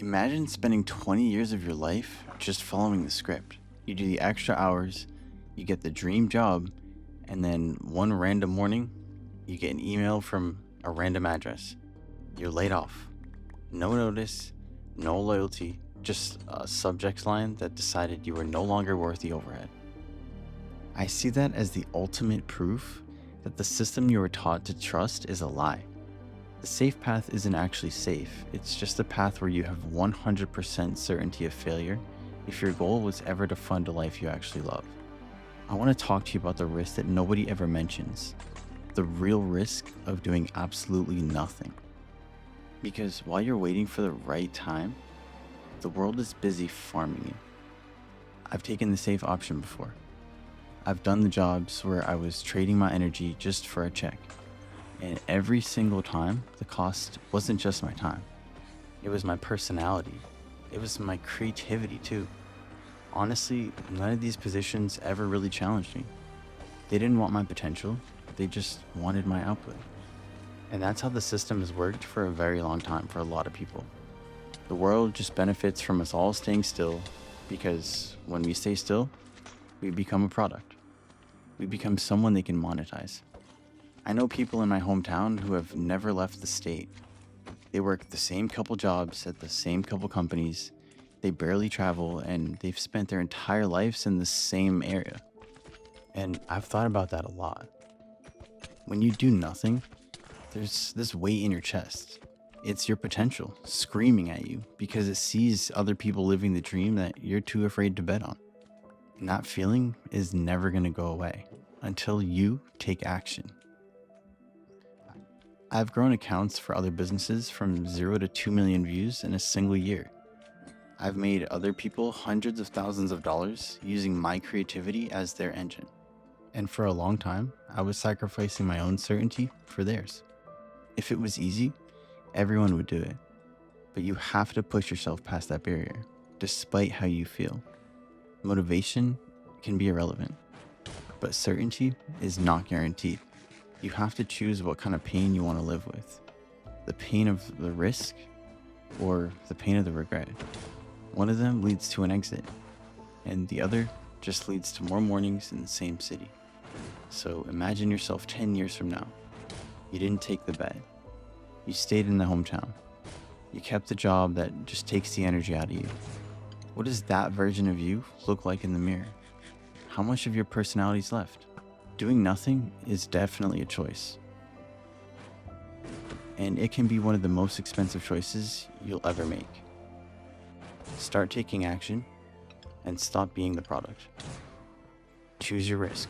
Imagine spending 20 years of your life just following the script. You do the extra hours, you get the dream job, and then one random morning, you get an email from a random address. You're laid off. No notice, no loyalty, just a subject line that decided you were no longer worth the overhead. I see that as the ultimate proof that the system you were taught to trust is a lie. The safe path isn't actually safe, it's just a path where you have 100% certainty of failure if your goal was ever to fund a life you actually love. I want to talk to you about the risk that nobody ever mentions, the real risk of doing absolutely nothing. Because while you're waiting for the right time, the world is busy farming you. I've taken the safe option before. I've done the jobs where I was trading my energy just for a check. And every single time, the cost wasn't just my time. It was my personality. It was my creativity too. Honestly, none of these positions ever really challenged me. They didn't want my potential, they just wanted my output. And that's how the system has worked for a very long time for a lot of people. The world just benefits from us all staying still because when we stay still, we become a product. We become someone they can monetize. I know people in my hometown who have never left the state. They work the same couple jobs at the same couple companies. They barely travel and they've spent their entire lives in the same area. And I've thought about that a lot. When you do nothing, there's this weight in your chest. It's your potential screaming at you because it sees other people living the dream that you're too afraid to bet on. And that feeling is never going to go away until you take action. I've grown accounts for other businesses from 0 to 2 million views in a single year. I've made other people hundreds of thousands of dollars using my creativity as their engine. And for a long time, I was sacrificing my own certainty for theirs. If it was easy, everyone would do it. But you have to push yourself past that barrier, despite how you feel. Motivation can be irrelevant, but certainty is not guaranteed. You have to choose what kind of pain you want to live with. The pain of the risk or the pain of the regret. One of them leads to an exit, and the other just leads to more mornings in the same city. So imagine yourself 10 years from now. You didn't take the bet. You stayed in the hometown. You kept the job that just takes the energy out of you. What does that version of you look like in the mirror? How much of your personality is left? Doing nothing is definitely a choice. And it can be one of the most expensive choices you'll ever make. Start taking action and stop being the product. Choose your risk.